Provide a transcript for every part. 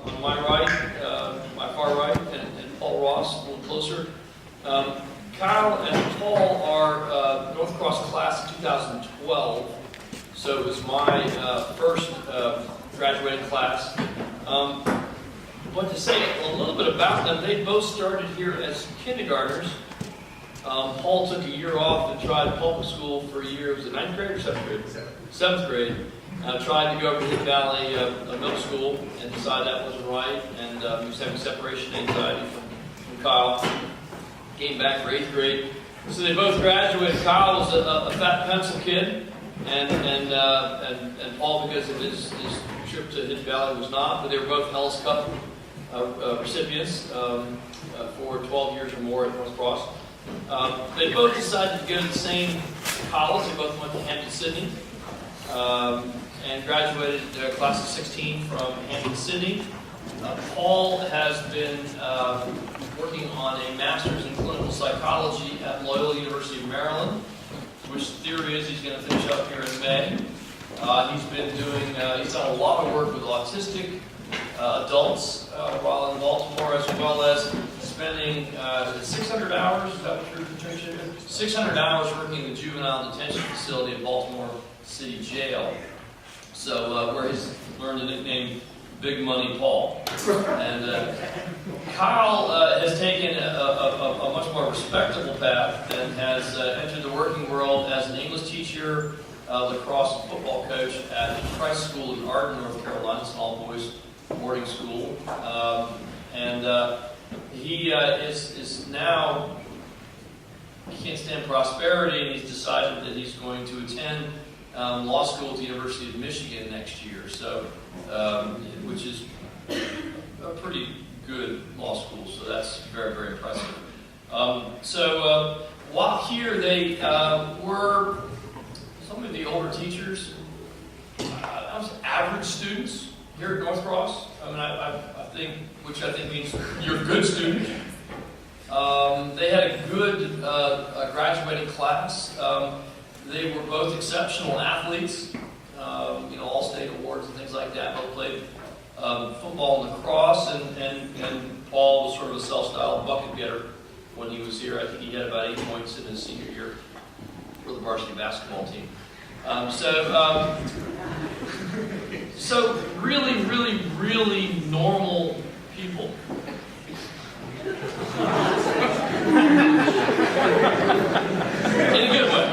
on my right, my far right, and Paul Ross, a little closer. Kyle and Paul are North Cross class of 2012, so it was my first graduating class. But to say a little bit about them, they both started here as kindergartners. Paul took a year off and tried public school for a year. Was it 9th grade or 7th grade? 7th grade. Tried to go over to Hidden Valley Middle School and decided that wasn't right. And he was having separation anxiety from Kyle. Came back for 8th grade. So they both graduated. Kyle was a fat pencil kid, and Paul, because of his trip to Hidden Valley, was not. But they were both Ellis Cup recipients for 12 years or more at North Cross. They both decided to go to the same college. They both went to Hampton-Sydney and graduated class of 16 from Hampton-Sydney. Paul has been working on a master's in clinical psychology at Loyola University of Maryland, which theory is he's going to finish up here in May. He's done a lot of work with autistic adults while in Baltimore, as well as spending 600 hours, is that what your internship is? 600 hours working in the juvenile detention facility at Baltimore City Jail. So where he's learned the nickname Big Money Paul. And Kyle has taken a much more respectable path and has entered the working world as an English teacher, lacrosse football coach at Christ School in Arden, North Carolina, small boys boarding school. He is now, he can't stand prosperity, and he's decided that he's going to attend law school at the University of Michigan next year, so which is a pretty good law school, so that's very, very impressive. While here, they were some of the older teachers, average students here at North Cross. I mean, I think, which I think means you're a good student. They had a good graduating class. They were both exceptional athletes, all-state awards and things like that. Both played football and lacrosse, and Paul was sort of a self-styled bucket getter when he was here. I think he had about 8 points in his senior year for the varsity basketball team. So really, really, really normal people. In a good way.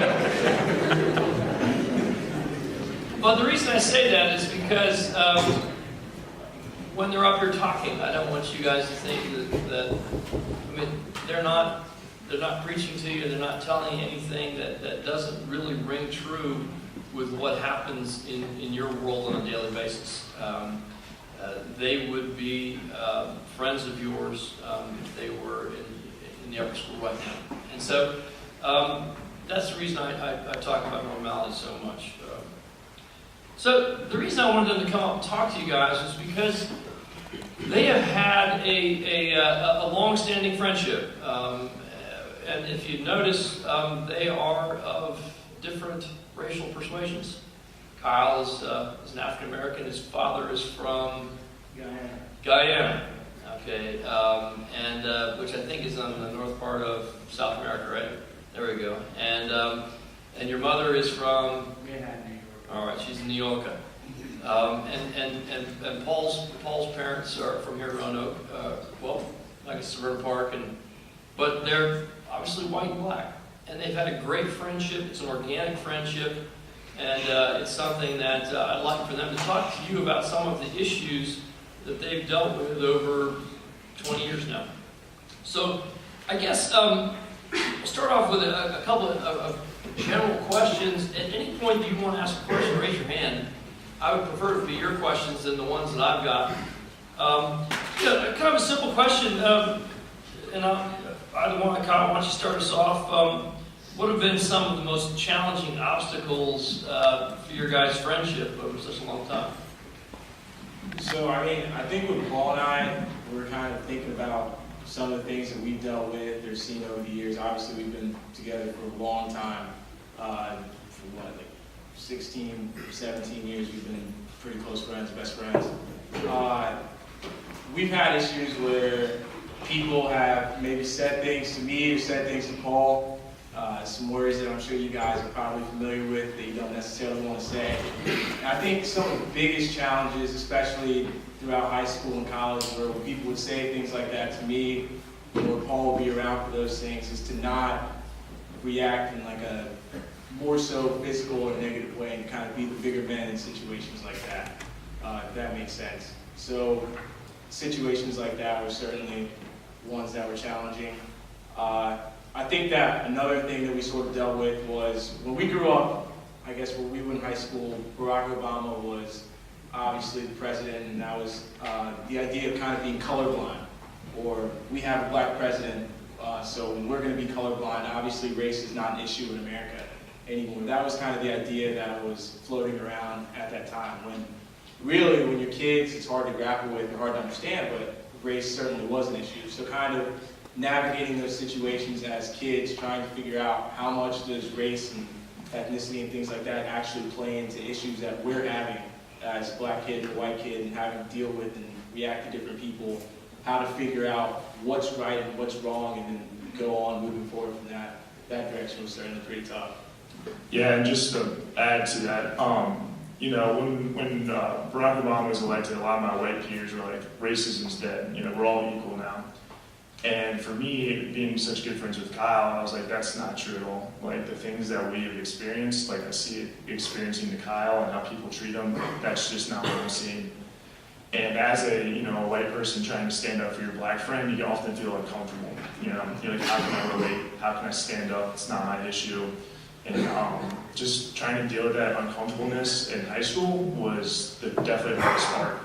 But the reason I say that is because when they're up here talking, I don't want you guys to think that I mean, they're not preaching to you, they're not telling you anything that doesn't really ring true with what happens in your world on a daily basis. They would be friends of yours if they were in the upper school right now. And so that's the reason I talk about normality so much. So the reason I wanted them to come up and talk to you guys is because they have had a long-standing friendship. And if you notice, they are of different racial persuasions. Kyle is an African American. His father is from Guyana. Okay, which I think is on the north part of South America, right? There we go. And your mother is from? All right, she's in New York. And Paul's parents are from here in Roanoke. I guess Suburban Park, but they're obviously white and black. And they've had a great friendship. It's an organic friendship. And it's something that I'd like for them to talk to you about some of the issues that they've dealt with over 20 years now. So I guess we'll start off with a couple of general questions. At any point you want to ask a question, raise your hand. I would prefer it to be your questions than the ones that I've got. Kind of a simple question. And either one, Kyle, why don't you start us off? What have been some of the most challenging obstacles for your guys' friendship over such a long time? So, I think with Paul and I, we're kind of thinking about some of the things that we've dealt with or seen over the years. Obviously, we've been together for a long time. For 16, 17 years, we've been pretty close friends, best friends. we've had issues where people have maybe said things to me or said things to Paul, some words that I'm sure you guys are probably familiar with that you don't necessarily want to say. And I think some of the biggest challenges, especially throughout high school and college, where when people would say things like that to me, or Paul would be around for those things, is to not react in like a more so physical or negative way and kind of be the bigger man in situations like that, if that makes sense. So situations like that were certainly ones that were challenging. I think that another thing that we sort of dealt with was when we grew up, I guess when we were in high school, Barack Obama was obviously the president, and that was the idea of kind of being colorblind, or we have a black president, so we're going to be colorblind. Obviously race is not an issue in America anymore. That was kind of the idea that was floating around at that time, when really when you're kids it's hard to grapple with and hard to understand, but race certainly was an issue. So kind of navigating those situations as kids, trying to figure out how much does race and ethnicity and things like that actually play into issues that we're having as black kid or white kid, and having to deal with and react to different people, how to figure out what's right and what's wrong, and then go on moving forward from that direction was certainly pretty tough. Yeah, and just to add to that, you know, when Barack Obama was elected, a lot of my white peers were like, racism's dead, you know, we're all equal now. And for me, being such good friends with Kyle, I was like, that's not true at all. Like, the things that we have experienced, like I see it experiencing to Kyle and how people treat him, that's just not what I'm seeing. And as a, you know, a white person trying to stand up for your black friend, you often feel uncomfortable. You know, you're like, how can I relate? How can I stand up? It's not my issue. And just trying to deal with that uncomfortableness in high school was definitely the hardest part.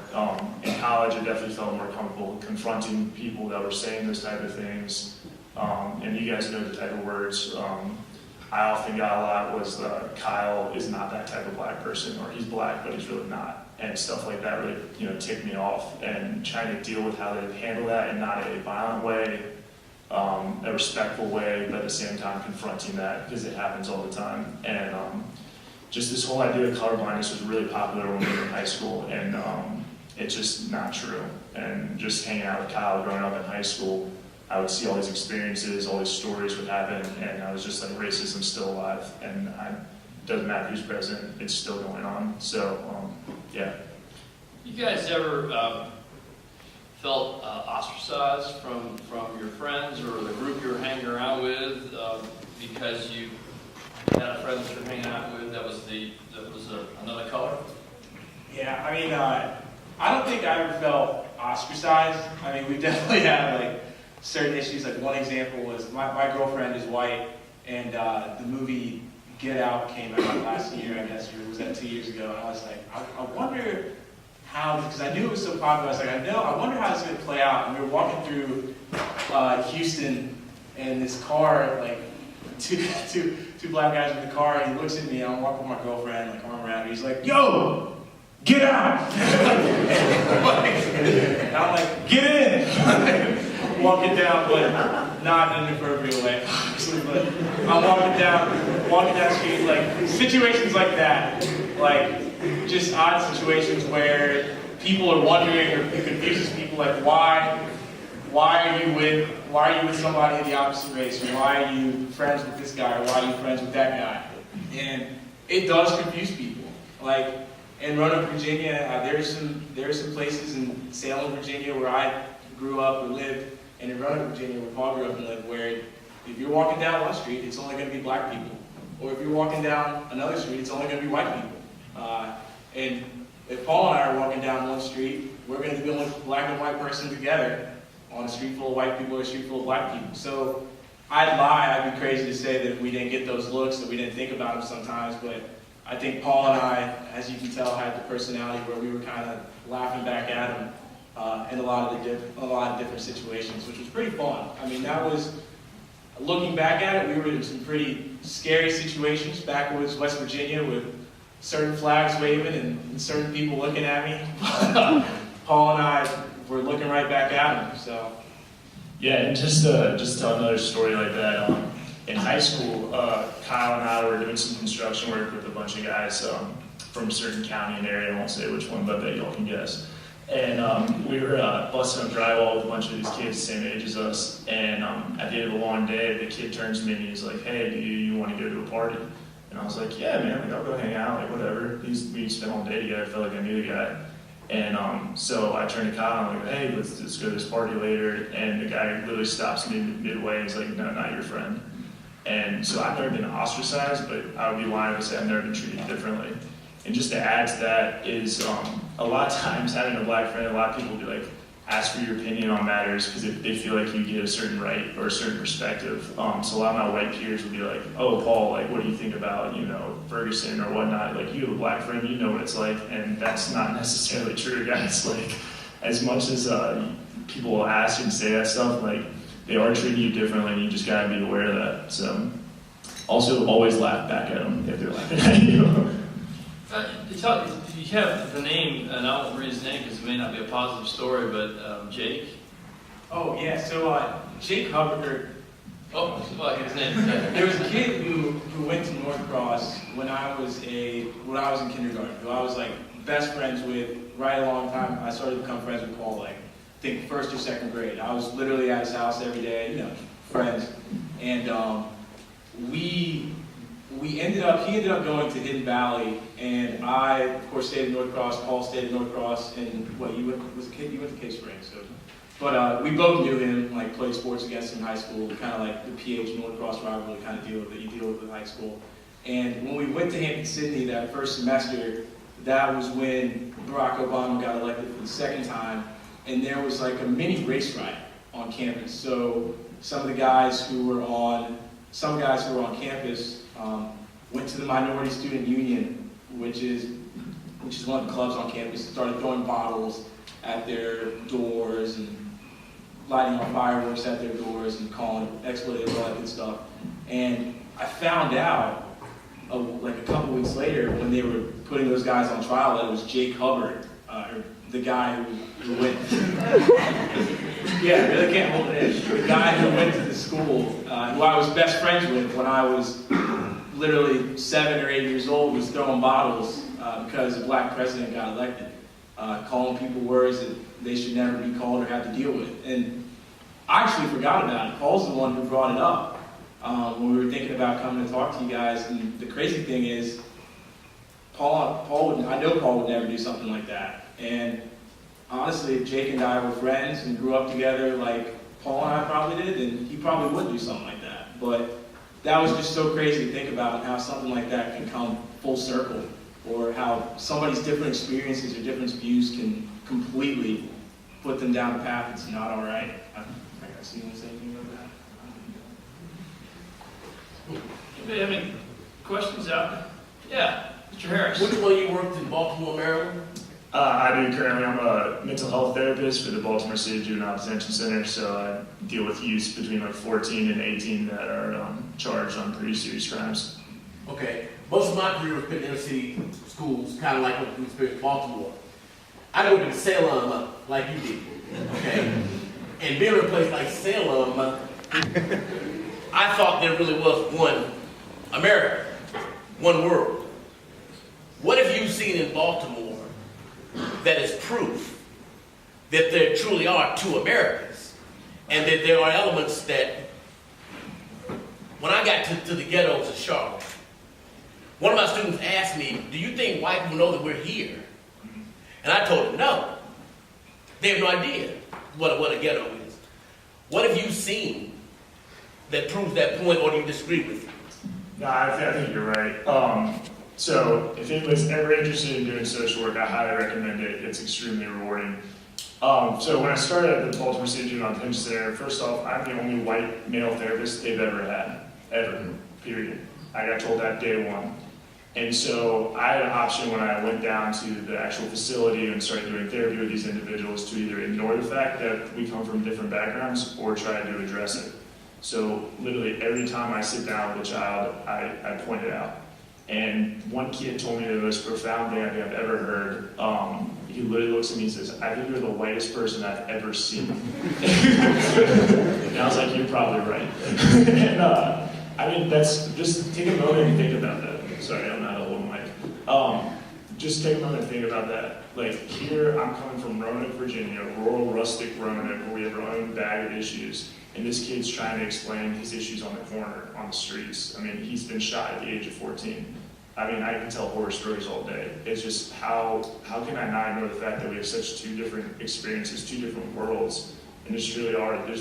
In college, I definitely felt more comfortable confronting people that were saying those type of things. And you guys know the type of words I often got a lot was, Kyle is not that type of black person, or he's black, but he's really not. And stuff like that really, you know, ticked me off. And trying to deal with how they handle that in not a violent way, a respectful way, but at the same time confronting that, because it happens all the time. And just this whole idea of colorblindness was really popular when we were in high school, and it's just not true. And just hanging out with Kyle growing up in high school, I would see all these experiences, all these stories would happen, and I was just like, racism's still alive, and it doesn't matter who's president, it's still going on. So, yeah. You guys ever felt ostracized from your friends or the group you were hanging around with because you had a friend that you were hanging out with that was another color? Yeah, I mean, I don't think I ever felt ostracized. I mean, we definitely had like certain issues. Like one example was my girlfriend is white, and the movie Get Out came out last year, I guess, or was that 2 years ago? And I was like, I wonder how, because I knew it was so popular. I was like, I wonder how it's going to play out. And we were walking through Houston, and this car, like two black guys in the car, and he looks at me, and I'm walking with my girlfriend, like arm around her. He's like, "Yo, get out!" And I'm like, "Get in!" Walking down, but not in an appropriate way, obviously. But I'm walking down the street, like situations like that, like just odd situations where people are wondering, or it confuses people, like why are you with somebody of the opposite race, or why are you friends with this guy, or why are you friends with that guy? And it does confuse people. Like in Roanoke, Virginia, there are some places in Salem, Virginia, where I grew up or lived, and in Roanoke, Virginia, where Paul grew up and lived, where if you're walking down one street, it's only going to be black people. Or if you're walking down another street, it's only going to be white people. And if Paul and I are walking down one street, we're going to be the only black and white person together on a street full of white people or a street full of black people. So I'd lie, I'd be crazy to say that if we didn't get those looks, that we didn't think about them sometimes, but I think Paul and I, as you can tell, had the personality where we were kind of laughing back at him in a lot of different situations, which was pretty fun. I mean, that was, looking back at it, we were in some pretty scary situations, backwoods West Virginia, with certain flags waving and certain people looking at me. Paul and I were looking right back at him, so. Yeah, and just tell another story like that. In high school, Kyle and I were doing some construction work with a bunch of guys from a certain county and area. I won't say which one, but I bet y'all can guess. And we were busting up drywall with a bunch of these kids the same age as us. And at the end of a long day, the kid turns to me and he's like, "Hey, do you want to go to a party?" And I was like, "Yeah, man, like, I'll go hang out, like whatever." We spent all day together. I felt like I knew the guy. And so I turned to Kyle and I'm like, "Hey, let's go to this party later." And the guy literally stops me midway and he's like, "No, not your friend." And so I've never been ostracized, but I would be lying if I say I've never been treated differently. And just to add to that is a lot of times having a black friend, a lot of people will be like, ask for your opinion on matters because they feel like you get a certain right or a certain perspective. So a lot of my white peers would be like, "Oh, Paul, like, what do you think about, Ferguson or whatnot? Like, you have a black friend, you know what it's like." And that's not necessarily true, guys. Like, as much as people will ask and say that stuff, like, they are treating you differently and you just gotta be aware of that. So also always laugh back at them if they're laughing at you. You have the name, and I won't read his name because it may not be a positive story, but Jake. Oh yeah, so Jake Hubbard. Oh, his name. There was a kid who went to North Cross when I was in kindergarten, who I was like best friends with right along time. I started to become friends with Paul like I think first or second grade. I was literally at his house every day, friends, and he ended up going to Hidden Valley, and I, of course, stayed in North Cross. Paul stayed in North Cross, and you went to Cave Springs, so. But we both knew him, like played sports against him in high school, kind of like the PH North Cross rivalry kind of deal that you deal with in high school. And when we went to Hampton-Sydney that first semester, that was when Barack Obama got elected for the second time, and there was like a mini race riot on campus. So some guys who were on campus went to the Minority Student Union, which is one of the clubs on campus, started throwing bottles at their doors and lighting on fireworks at their doors and calling expletives, all that good stuff. And I found out like a couple weeks later when they were putting those guys on trial that it was Jake Hubbard, or the guy who went. Yeah, I really can't hold it in. The guy who went to the school, who I was best friends with when I was literally 7 or 8 years old, was throwing bottles because a black president got elected, calling people words that they should never be called or have to deal with. And I actually forgot about it. Paul's the one who brought it up when we were thinking about coming to talk to you guys. And the crazy thing is, I know Paul would never do something like that. And honestly, if Jake and I were friends and grew up together like Paul and I probably did, then he probably would do something like that. But that was just so crazy to think about how something like that can come full circle, or how somebody's different experiences or different views can completely put them down a path that's not all right. I see you want to say anything about that? Anybody have any questions out? Yeah, Mr. Harris. Which one you worked in Baltimore, Maryland? I do currently. I'm a mental health therapist for the Baltimore City Juvenile Detention Center, so I deal with youths between like 14 and 18 that are charged on pretty serious crimes. Okay. Most of my career was in inner city schools, kind of like what you experienced in Baltimore. I go to Salem like you did, okay? And being in a place like Salem, I thought there really was one America, one world. What have you seen in Baltimore that is proof that there truly are two Americas, and that there are elements that, when I got to the ghettos of Charlotte, one of my students asked me, "Do you think white people know that we're here?" And I told him, no. They have no idea what a ghetto is. What have you seen that proves that point, or do you disagree with it? No, I think you're right. So if anybody's ever interested in doing social work, I highly recommend it. It's extremely rewarding. So when I started at the Baltimore City Juvenile Detention Center, first off, I'm the only white male therapist they've ever had, ever, period. I got told that day one. And so I had an option when I went down to the actual facility and started doing therapy with these individuals to either ignore the fact that we come from different backgrounds or try to address it. So literally every time I sit down with a child, I point it out. And one kid told me the most profound thing I think I've ever heard. He literally looks at me and says, "I think you're the whitest person I've ever seen." And I was like, "You're probably right." And that's, just take a moment and think about that. Sorry, I'm not a little mic. just take a moment and think about that. Like here, I'm coming from Roanoke, Virginia, rural, rustic Roanoke, where we have our own bag of issues. And this kid's trying to explain his issues on the corner, on the streets. I mean, he's been shot at the age of 14. I mean, I can tell horror stories all day. It's just how can I not ignore the fact that we have such two different experiences, two different worlds, and there's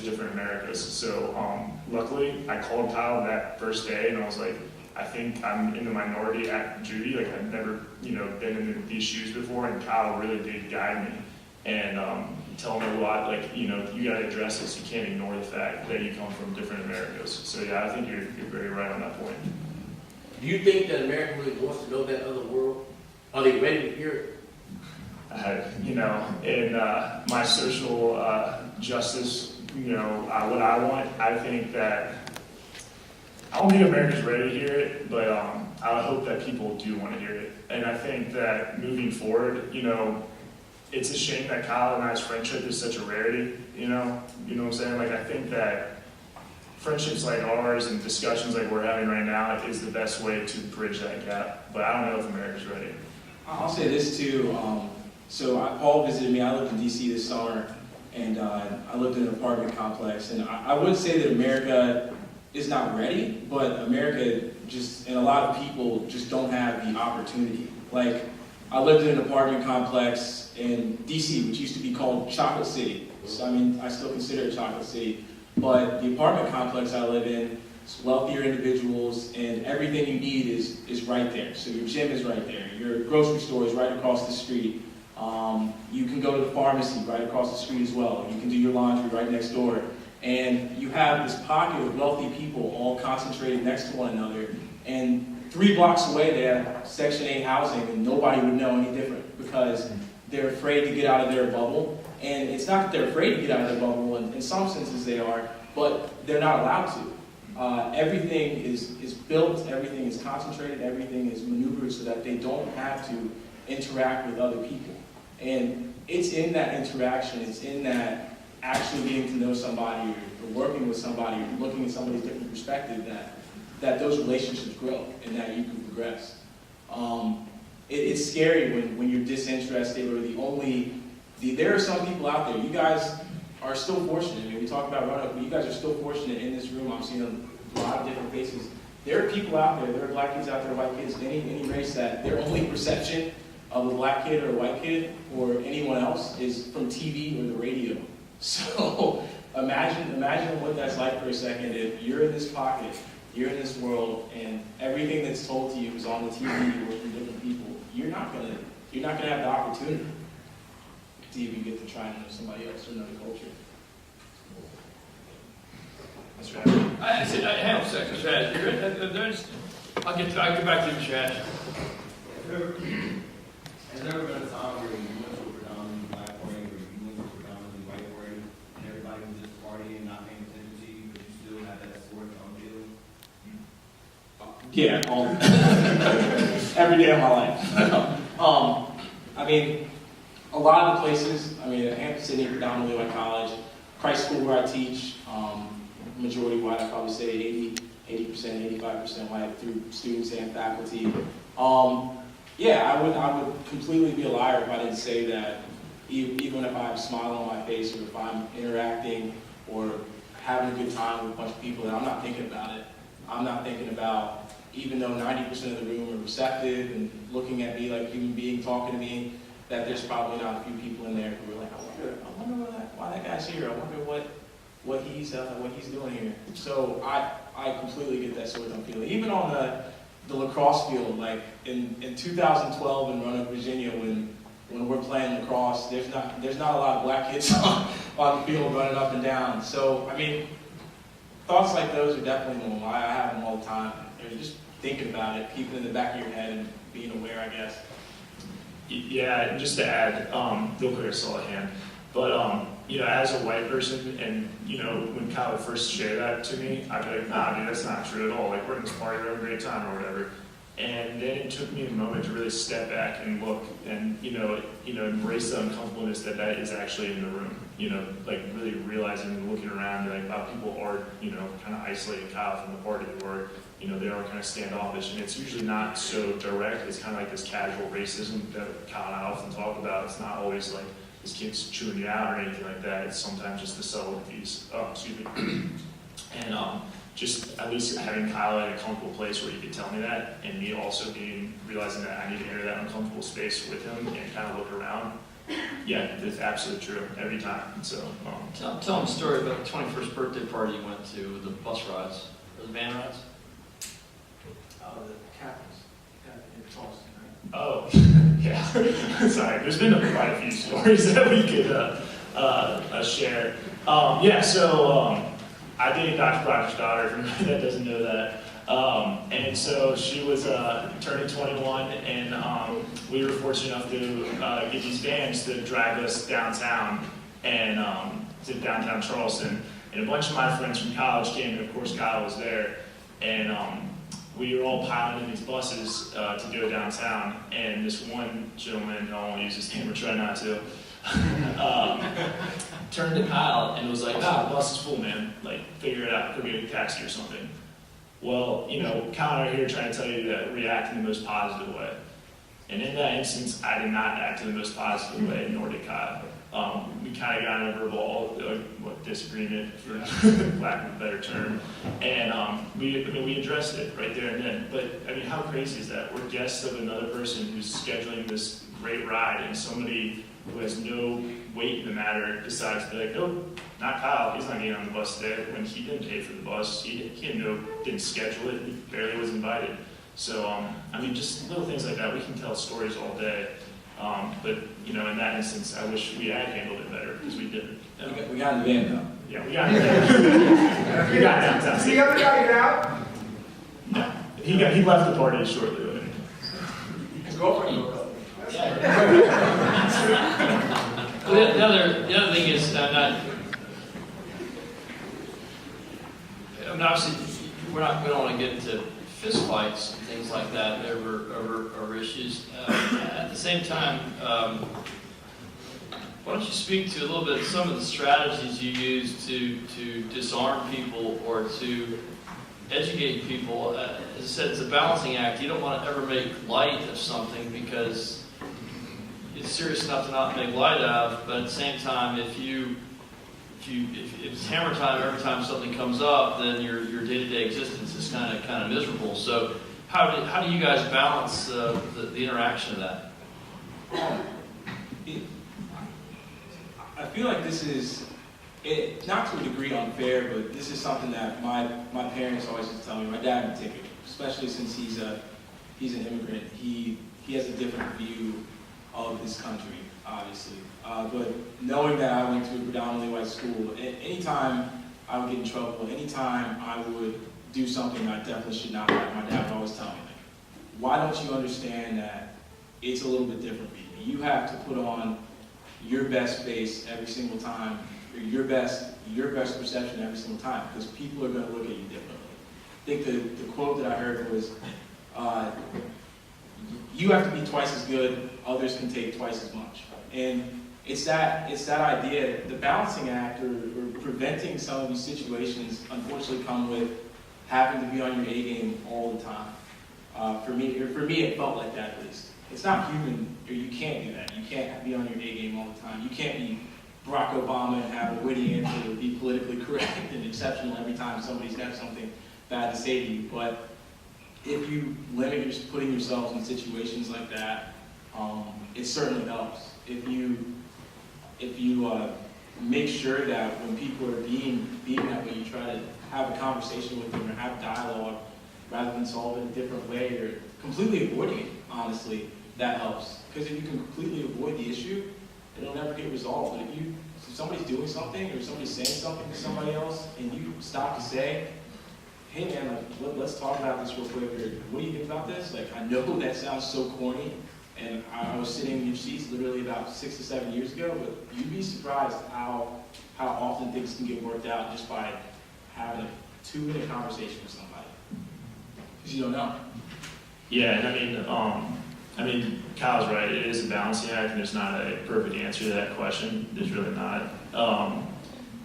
different Americas. So luckily, I called Kyle that first day, and I was like, I think I'm in the minority at Judy. Like I've never, been in these shoes before, and Kyle really did guide me and tell me a lot. Like, you got to address this. You can't ignore the fact that you come from different Americas. So yeah, I think you're very right on that point. Do you think that America really wants to know that other world? Are they ready to hear it? In my social justice, what I want, I think that I don't think America's ready to hear it, but I hope that people do want to hear it. And I think that moving forward, it's a shame that Kyle and I's friendship is such a rarity, you know what I'm saying? Like, I think that friendships like ours and discussions like we're having right now is the best way to bridge that gap. But I don't know if America's ready. I'll say this too. Paul visited me. I lived in DC this summer, and I lived in an apartment complex. And I would say that America is not ready, but America and a lot of people just don't have the opportunity. Like, I lived in an apartment complex in DC, which used to be called Chocolate City. So, I still consider it Chocolate City. But the apartment complex I live in is wealthier individuals, and everything you need is right there. So your gym is right there. Your grocery store is right across the street. You can go to the pharmacy right across the street as well. You can do your laundry right next door. And you have this pocket of wealthy people all concentrated next to one another. And 3 blocks away, they have Section 8 housing, and nobody would know any different because they're afraid to get out of their bubble. And it's not that they're afraid to get out of their bubble, and in some senses they are, but they're not allowed to. Everything is built, everything is concentrated, everything is maneuvered so that they don't have to interact with other people. And it's in that interaction, it's in that actually getting to know somebody or working with somebody or looking at somebody's different perspective that those relationships grow and that you can progress. It's scary when you're disinterested or there are some people out there. You guys are still fortunate. We talk about Roanoke, but you guys are still fortunate in this room. I'm seeing a lot of different faces. There are people out there are black kids out there, white kids, any race that their only perception of a black kid or a white kid or anyone else is from TV or the radio. So imagine what that's like for a second if you're in this pocket, you're in this world, and everything that's told to you is on the TV or from different people. You're not gonna have the opportunity to even get to try and know somebody else or another culture. That's right. I said, hang on a second, Chad. I'll get back to you, Chad. Has there ever been a time where you went to a predominantly black party or you went to a predominantly white party and everybody was just partying and not paying attention to you, but you still had that sort of feeling? Yeah, every day of my life. A lot of the places, Hampton Sydney, predominantly white college, Christ School where I teach, majority white, I'd probably say 80%, 85% white through students and faculty. I would completely be a liar if I didn't say that even if I have a smile on my face or if I'm interacting or having a good time with a bunch of people, and I'm not thinking about it. I'm not thinking about, even though 90% of the room are receptive and looking at me like a human being, talking to me, that there's probably not a few people in there who are like, I wonder why that guy's here. I wonder what he's doing here. So I completely get that sort of feeling. Even on the lacrosse field, like in 2012 in Roanoke, Virginia, when we're playing lacrosse, there's not a lot of black kids on the field running up and down. So thoughts like those are definitely normal. I have them all the time. You're just thinking about it, keeping it in the back of your head and being aware, I guess. Yeah, just to add, real quick, I saw a hand. But, as a white person, and, when Kyle would first share that to me, I'd be like, nah, dude, that's not true at all. Like, we're in this party, we're having a great time or whatever. And then it took me a moment to really step back and look and, embrace the uncomfortableness that is actually in the room. Like really realizing and looking around, like, wow, people are, kind of isolating Kyle from the party, or, they are kind of standoffish. And it's usually not so direct. It's kind of like this casual racism that Kyle and I often talk about. It's not always like this kid's chewing you out or anything like that. It's sometimes just the subtleties. And just at least having Kyle in a comfortable place where he could tell me that, and me also realizing that I need to enter that uncomfortable space with him and kind of look around. Yeah, it's absolutely true every time. So, tell them a story about the 21st birthday party you went to, the bus rides, or the van rides. The captains in Charleston, right? Oh, yeah. Sorry, there's been quite a few stories that we could share. I dated Dr. Proctor's daughter, for anybody that doesn't know that. And so she was turning 21, and we were fortunate enough to get these vans to drive us downtown and to downtown Charleston. And a bunch of my friends from college came, and of course Kyle was there. And we were all piling in these buses to go downtown. And this one gentleman, I won't use his name or try not to, turned to Kyle and was like, the bus is full, man. Like, figure it out. Go get a taxi or something. Well, Kyle and I are here trying to tell you to react in the most positive way. And in that instance, I did not act in the most positive way, nor did Kyle. We kind of got in a verbal disagreement, for lack of a better term, and we addressed it right there and then. But I mean, how crazy is that? We're guests of another person who's scheduling this great ride, and somebody who has no weight in the matter decides to be like, nope, not Kyle. He's not getting on the bus today. When he didn't pay for the bus, he didn't schedule it. He barely was invited. So just little things like that. We can tell stories all day. But in that instance, I wish we had handled it better because we didn't. We got in the van though. Yeah, we got in the van. We got downtown. Did the other guy get out? No, he left the party shortly. His girlfriend broke up. The other thing is, obviously, we don't want to get into fist fights and things like that over issues. At the same time, why don't you speak to a little bit some of the strategies you use to disarm people or to educate people? As I said, it's a balancing act. You don't want to ever make light of something because it's serious enough to not make light of, but at the same time, if it's hammer time every time something comes up, then your day-to-day existence is kind of miserable. So how do you guys balance the interaction of that? I feel like this is, not to a degree unfair, but this is something that my parents always used to tell me. My dad in particular, especially since he's an immigrant, he has a different view of this country, obviously. But knowing that I went to a predominantly white school, anytime I would get in trouble, anytime I would do something I definitely should not have, my dad would always tell me, like, why don't you understand that it's a little bit different for you? You have to put on your best face every single time, or your best perception every single time, because people are going to look at you differently. I think the quote that I heard was, you have to be twice as good, others can take twice as much. And it's that idea, the balancing act or preventing some of these situations unfortunately come with having to be on your A game all the time. For me, it felt like that at least. It's not human, or you can't do that. You can't be on your A game all the time. You can't be Barack Obama and have a witty answer or be politically correct and exceptional every time somebody's got something bad to say to you. But if you limit putting yourselves in situations like that, it certainly helps. If you make sure that when people are being that way, you try to have a conversation with them or have dialogue rather than solve it a different way or completely avoiding it, honestly, that helps. Because if you can completely avoid the issue, it'll never get resolved. But if somebody's doing something or somebody's saying something to somebody else and you stop to say, hey man, like, let's talk about this real quick, or what do you think about this? Like, I know that sounds so corny, and I was sitting in your seats literally about 6 to 7 years ago, but you'd be surprised how often things can get worked out just by having a 2-minute conversation with somebody. Because you don't know. Yeah, and I mean, Kyle's right. It is a balancing act, and there's not a perfect answer to that question. There's really not.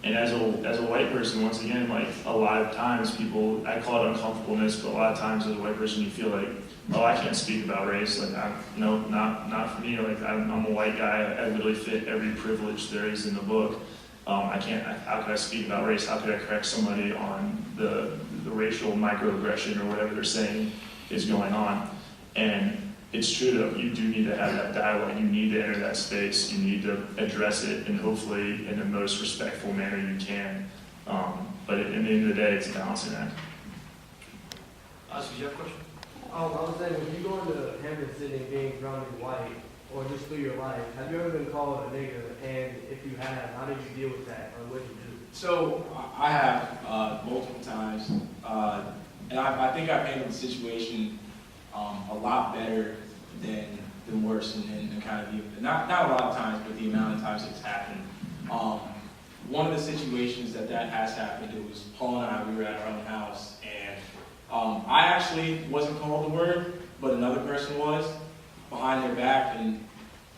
And as a white person, once again, like a lot of times I call it uncomfortableness, but a lot of times as a white person, you feel like, oh, I can't speak about race. Like, no, not for me. Like, I'm a white guy. I literally fit every privilege there is in the book. I can't. How could I speak about race? How could I correct somebody on the racial microaggression or whatever they're saying is going on? And it's true that you do need to have that dialogue. You need to enter that space. You need to address it, and hopefully in the most respectful manner you can. But at the end of the day, it's a balancing act. Oscar, do you have a question? I was saying, when you go into Hampton City being surrounded white, or just through your life, have you ever been called a nigger? And if you have, how did you deal with that, or what did you do? So I have multiple times, and I think I've handled the situation a lot better than worse, and kind of not a lot of times, but the amount of times it's happened. One of the situations that has happened, it was Paul and I. We were at our own house, and I actually wasn't called the word, but another person was behind their back, and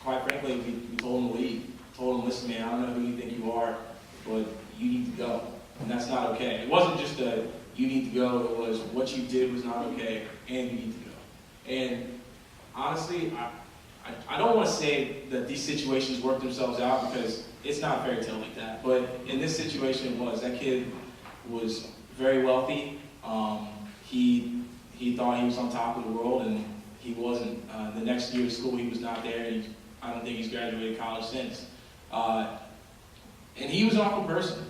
quite frankly, we told them to leave. Told them, listen, man, I don't know who you think you are, but you need to go, and that's not okay. It wasn't just a you need to go. It was what you did was not okay, and you need to go. And honestly, I don't want to say that these situations work themselves out, because it's not a fairy tale like that. But in this situation, it was. That kid was very wealthy. He thought he was on top of the world, and he wasn't. The next year of school, he was not there. And I don't think he's graduated college since. And he was an awful person.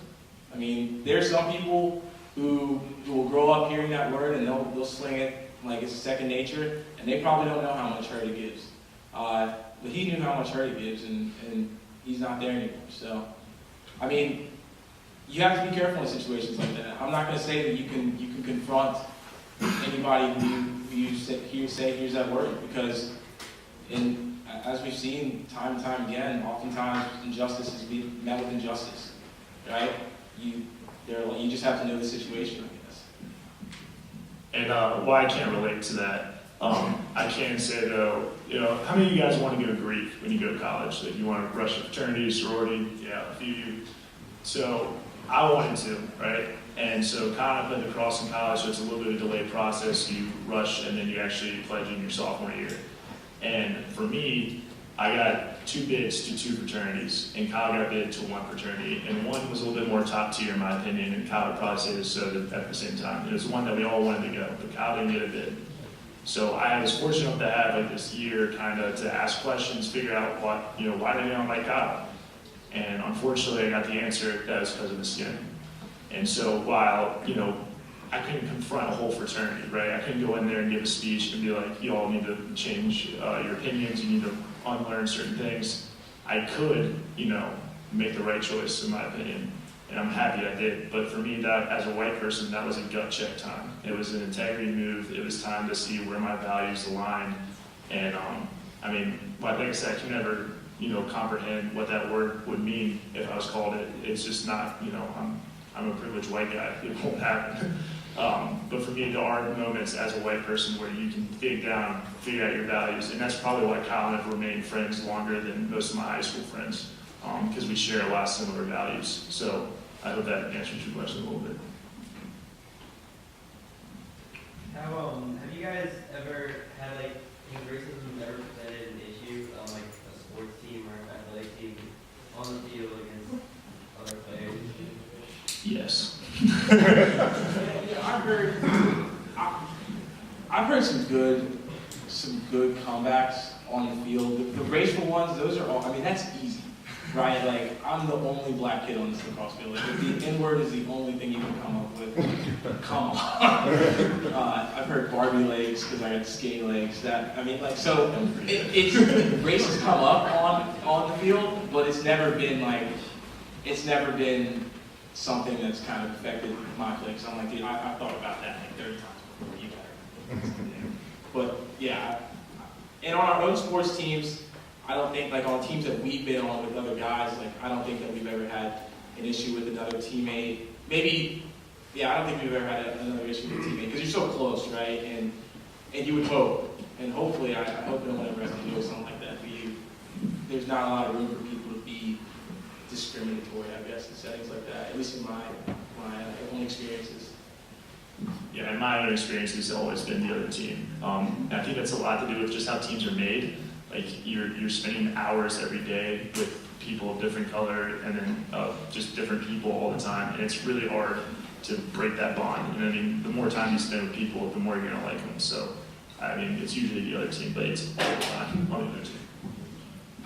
I mean, there are some people who will grow up hearing that word, and they'll sling it like it's a second nature, and they probably don't know how much hurt it gives. But he knew how much hurt it gives, and he's not there anymore. So, I mean, you have to be careful in situations like that. I'm not going to say that you can confront anybody who you say here's that word, because as we've seen time and time again, oftentimes injustice is being met with injustice, right? You just have to know the situation, I guess. And why I can't relate to that, I can say though, how many of you guys want to go to Greek when you go to college? Like, you want to rush a fraternity, sorority? Yeah, a few of you. So I wanted to, right? And so kind of put the cross in college, so it's a little bit of a delayed process. You rush, and then you actually pledge in your sophomore year. And for me, I got 2 bids to 2 fraternities, and Kyle got bid to 1 fraternity. And one was a little bit more top tier in my opinion, and Kyle would probably say this so at the same time. It was one that we all wanted to go, but Kyle didn't get a bid. So I was fortunate enough to have like this year kind of to ask questions, figure out why they don't like Kyle. And unfortunately, I got the answer that was because of his skin. And so while, I couldn't confront a whole fraternity, right? I couldn't go in there and give a speech and be like, you all need to change your opinions, you need to unlearn certain things. I could, make the right choice, in my opinion. And I'm happy I did. But for me, that as a white person, that was a gut check time. It was an integrity move. It was time to see where my values aligned. And like I said, I can never, comprehend what that word would mean if I was called it. It's just not, I'm a privileged white guy. It won't happen. But for me, there are moments as a white person where you can dig down, figure out your values. And that's probably why Kyle and I have remained friends longer than most of my high school friends, because we share a lot of similar values. So I hope that answers your question a little bit. Have you guys ever had has racism ever presented an issue on like a sports team or an athletic team on the field against other players? Yes. I've heard some good comebacks on the field. The racial ones, those are all. I mean, that's easy, right? Like, I'm the only black kid on this lacrosse field. Like, if the N-word is the only thing you can come up with, come on. I've heard Barbie legs because I got skinny legs. So races come up on the field, but it's never been something that's kind of affected my play. So I'm like, dude, I've thought about that like 30 times before you got it. But yeah, and on our own sports teams, I don't think, like on teams that we've been on with other guys, like I don't think that we've ever had an issue with another teammate. Maybe, yeah, I don't think we've ever had another issue with a teammate because you're so close, right? And you would hope and hopefully, I hope no one ever has to deal with something like that. There's not a lot of room for people to be discriminatory, I guess, in settings like that, at least in my own experiences. Yeah, and my own experience has always been the other team. And I think that's a lot to do with just how teams are made. Like you're spending hours every day with people of different color, and then just different people all the time, and it's really hard to break that bond. And I mean, the more time you spend with people, the more you're gonna like them. So, I mean, it's usually the other team, but it's all the time on the other team.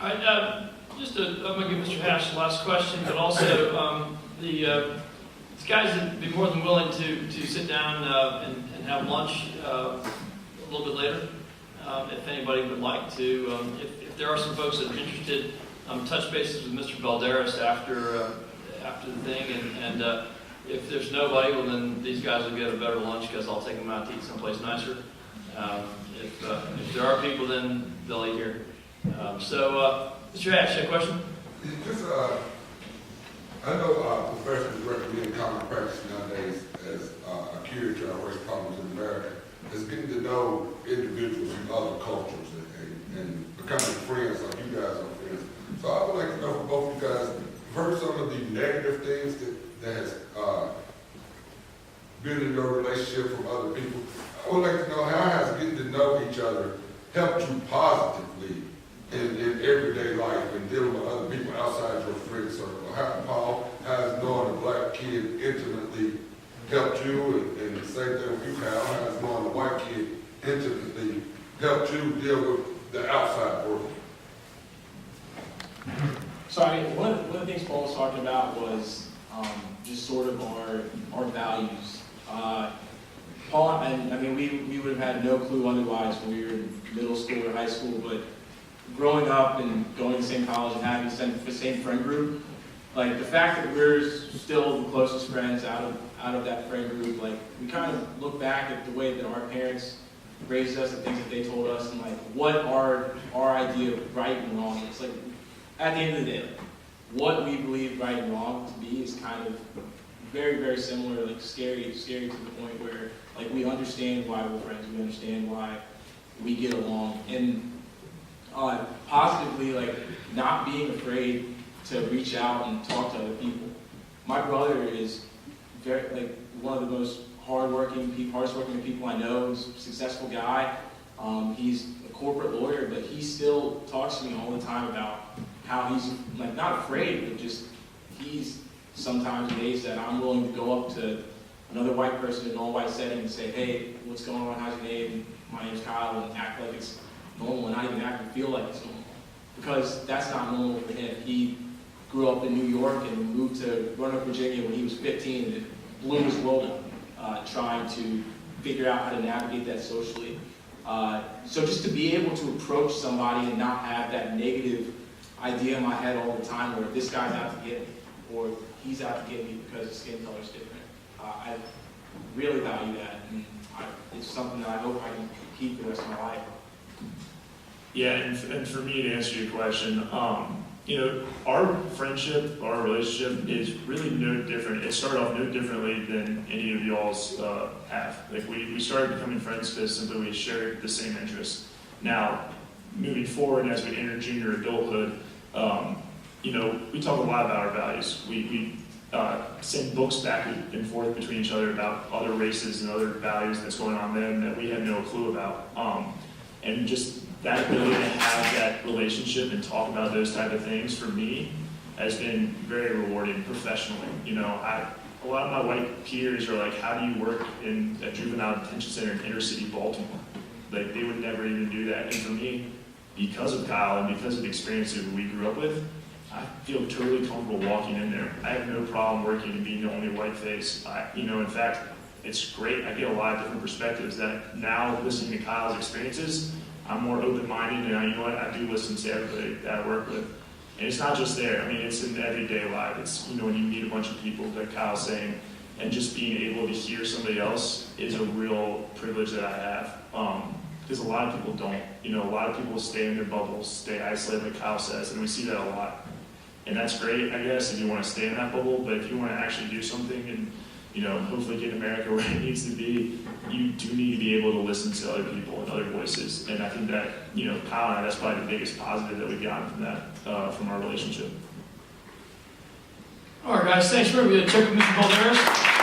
All right, I'm gonna give Mr. Hash the last question, but also these guys would be more than willing to sit down and have lunch a little bit later, if anybody would like to. If there are some folks that are interested, touch bases with Mr. Valderas after the thing, and if there's nobody, well then these guys will get a better lunch because I'll take them out to eat someplace nicer. If there are people, then they'll eat here. Mr. Hatch, you have a question? Just, I know professionals recommend common practice nowadays as a cure to our race problems in America is getting to know individuals from other cultures and becoming friends like you guys are friends. So I would like to know from both you guys, you've heard some of the negative things that has been in your relationship from other people. I would like to know, how has getting to know each other helped you positively in everyday life and dealing with other people outside your friend circle? How has knowing a black kid intimately helped you, and the same thing with you, Kyle, how has knowing a white kid intimately helped you deal with the outside world? So I mean, one of the things Paul was talking about was just sort of our values. Paul, and I mean, we would have had no clue otherwise when we were in middle school or high school, but growing up and going to the same college and having the same friend group, like the fact that we're still the closest friends out of that friend group, like we kind of look back at the way that our parents raised us, the things that they told us, and like what our idea of right and wrong is. Like at the end of the day, what we believe right and wrong to be is kind of very, very similar, like scary to the point where like we understand why we're friends, we understand why we get along, and positively, like not being afraid to reach out and talk to other people. My brother is very, like one of the most hardest working people I know. He's a successful guy. He's a corporate lawyer, but he still talks to me all the time about how he's like not afraid, but just he's sometimes days that I'm willing to go up to another white person in an all-white setting and say, hey, what's going on? How's your name? My name's Kyle, and act like it's normal and not even act and feel like it's normal. Because that's not normal for him. He grew up in New York and moved to Roanoke, Virginia when he was 15, and it blew his world up, trying to figure out how to navigate that socially. So just to be able to approach somebody and not have that negative idea in my head all the time where this guy's out to get me, or he's out to get me because his skin color is different. I really value that, and it's something that I hope I can keep the rest of my life. Yeah, and for me to answer your question, you know, our friendship, our relationship is really no different. It started off no differently than any of y'all's have. Like we started becoming friends because simply we shared the same interests. Now, moving forward as we enter junior adulthood, you know, we talk a lot about our values. We send books back and forth between each other about other races and other values that's going on then that we had no clue about. And just that ability to have that relationship and talk about those type of things for me has been very rewarding professionally. You know, a lot of my white peers are like, how do you work in a juvenile detention center in inner city Baltimore? Like they would never even do that. And for me, because of Kyle and because of the experiences we grew up with, I feel totally comfortable walking in there. I have no problem working and being the only white face. You know, in fact, it's great. I get a lot of different perspectives that now listening to Kyle's experiences, I'm more open-minded, and you know what, I do listen to everybody that I work with. And it's not just there. I mean, it's in everyday life. It's, you know, when you meet a bunch of people, like Kyle's saying, and just being able to hear somebody else is a real privilege that I have. Because a lot of people don't. You know, a lot of people stay in their bubbles, stay isolated, like Kyle says, and we see that a lot. And that's great, I guess, if you want to stay in that bubble, but if you want to actually do something and hopefully get America where it needs to be, you do need to be able to listen to other people and other voices. And I think that, Kyle and I, that's probably the biggest positive that we've gotten from that, from our relationship. All right, guys, thanks for everybody. Check with Mr. Balderas.